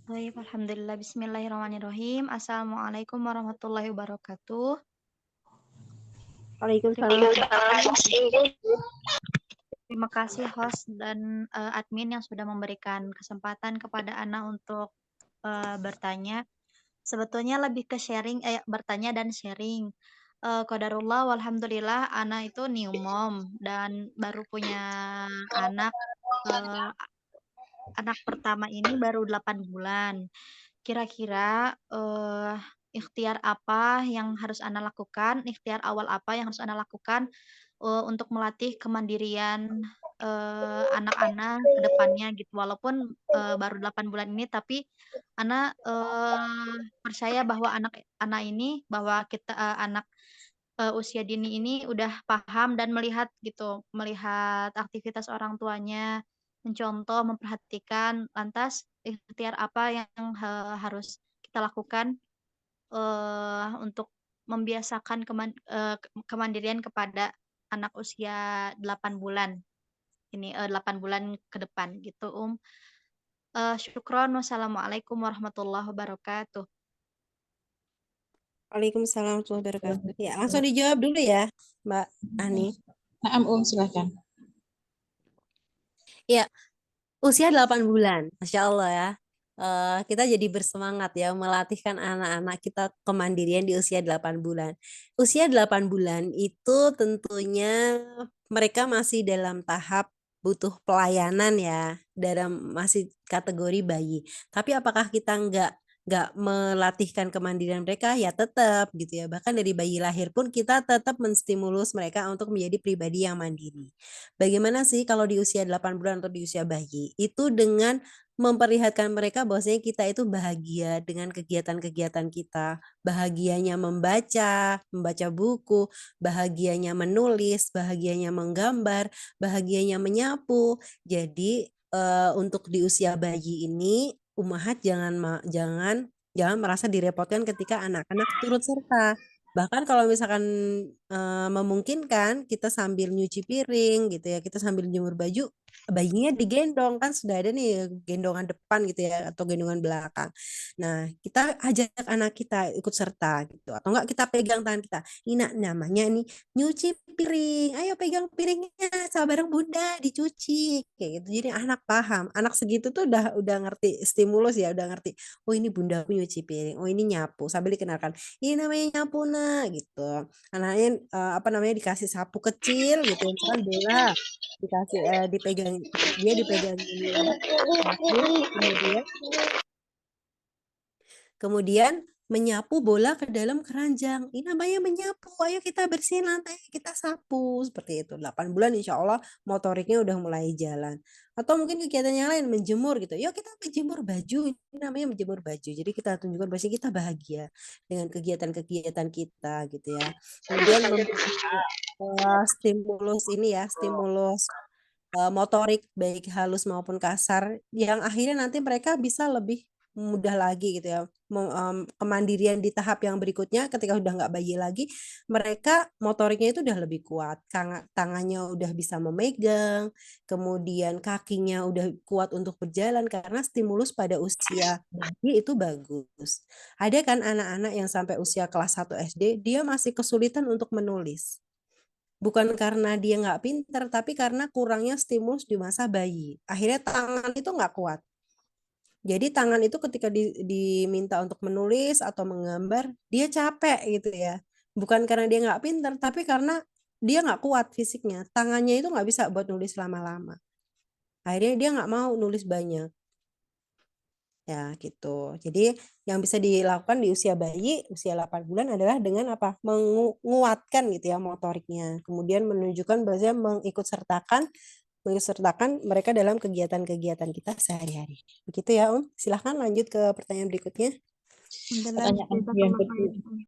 Baik, alhamdulillah. Bismillahirrahmanirrahim. Assalamualaikum warahmatullahi wabarakatuh. Terima Waalaikumsalam. terima kasih host dan admin yang sudah memberikan kesempatan kepada Ana untuk bertanya. Sebetulnya lebih ke sharing, bertanya dan sharing. Qadarullah, walhamdulillah, Ana itu new mom dan baru punya anak. eh, Anak pertama ini baru 8 bulan. Kira-kira, ikhtiar apa yang harus Ana lakukan, ikhtiar awal apa yang harus Ana lakukan, untuk melatih kemandirian, anak Ana ke depannya gitu. Walaupun, baru 8 bulan ini, tapi Ana, percaya bahwa anak Ana ini, bahwa anak, usia dini ini udah paham dan melihat gitu, melihat aktivitas orang tuanya, mencontoh, memperhatikan. Lantas ikhtiar apa yang harus kita lakukan, untuk membiasakan kemandirian kepada anak usia 8 bulan ini, 8 bulan ke depan gitu, syukron. Wassalamualaikum warahmatullahi wabarakatuh. Waalaikumsalam warahmatullahi wabarakatuh. Ya, langsung dijawab dulu ya, Mbak Ani. Naam, silakan. Ya, usia 8 bulan. Masya Allah ya. Kita jadi bersemangat ya melatihkan anak-anak kita kemandirian di usia 8 bulan. Usia 8 bulan itu tentunya mereka masih dalam tahap butuh pelayanan ya, dalam masih kategori bayi. Tapi apakah kita nggak melatihkan kemandirian mereka? Ya tetap gitu ya. Bahkan dari bayi lahir pun kita tetap menstimulus mereka untuk menjadi pribadi yang mandiri. Bagaimana sih kalau di usia 8 bulan atau di usia bayi? Itu dengan memperlihatkan mereka bahwasanya kita itu bahagia dengan kegiatan-kegiatan kita. Bahagianya membaca buku, bahagianya menulis, bahagianya menggambar, bahagianya menyapu. Jadi untuk di usia bayi ini umahat jangan merasa direpotkan ketika anak-anak turut serta. Bahkan kalau misalkan memungkinkan kita sambil nyuci piring gitu ya, kita sambil jemur baju, bayinya digendong kan sudah ada nih gendongan depan gitu ya atau gendongan belakang. Nah, kita ajak anak kita ikut serta gitu atau enggak kita pegang tangan kita. Ini namanya nih nyuci piring. Ayo pegang piringnya sama bareng Bunda dicuci kayak gitu. Jadi anak paham. Anak segitu tuh udah ngerti stimulus ya, udah ngerti. Oh, ini Bunda aku nyuci piring. Oh, ini nyapu. Sambil dikenalkan. Ini namanya nyapu nah gitu. Anaknya apa namanya dikasih sapu kecil gitu misalkan bola dikasih dipegang dia dipegang sapu kemudian menyapu bola ke dalam keranjang. Ini namanya menyapu. Ayo kita bersihin lantai, kita sapu. Seperti itu. 8 bulan insya Allah motoriknya udah mulai jalan. Atau mungkin kegiatan yang lain, menjemur gitu. Yuk kita menjemur baju. Ini namanya menjemur baju. Jadi kita tunjukkan bahwa kita bahagia dengan kegiatan-kegiatan kita gitu ya. Kemudian stimulus ini ya, stimulus motorik baik halus maupun kasar yang akhirnya nanti mereka bisa lebih mudah lagi gitu ya kemandirian di tahap yang berikutnya ketika udah nggak bayi lagi mereka motoriknya itu udah lebih kuat tangannya udah bisa memegang kemudian kakinya udah kuat untuk berjalan karena stimulus pada usia bayi itu bagus ada kan anak-anak yang sampai usia kelas 1 SD dia masih kesulitan untuk menulis. Bukan karena dia nggak pinter, tapi karena kurangnya stimulus di masa bayi. Akhirnya tangan itu nggak kuat. Jadi tangan itu ketika diminta untuk menulis atau menggambar, dia capek gitu ya. Bukan karena dia nggak pinter, tapi karena dia nggak kuat fisiknya. Tangannya itu nggak bisa buat nulis lama-lama. Akhirnya dia nggak mau nulis banyak. Ya gitu. Jadi yang bisa dilakukan di usia bayi, usia 8 bulan adalah dengan apa? Menguatkan gitu ya motoriknya. Kemudian menunjukkan bahwa mengikut sertakan mereka dalam kegiatan-kegiatan kita sehari-hari. Begitu ya, Silahkan lanjut ke pertanyaan berikutnya. Alhamdulillah, Pertanyaan yang jazakallah kedua. khair.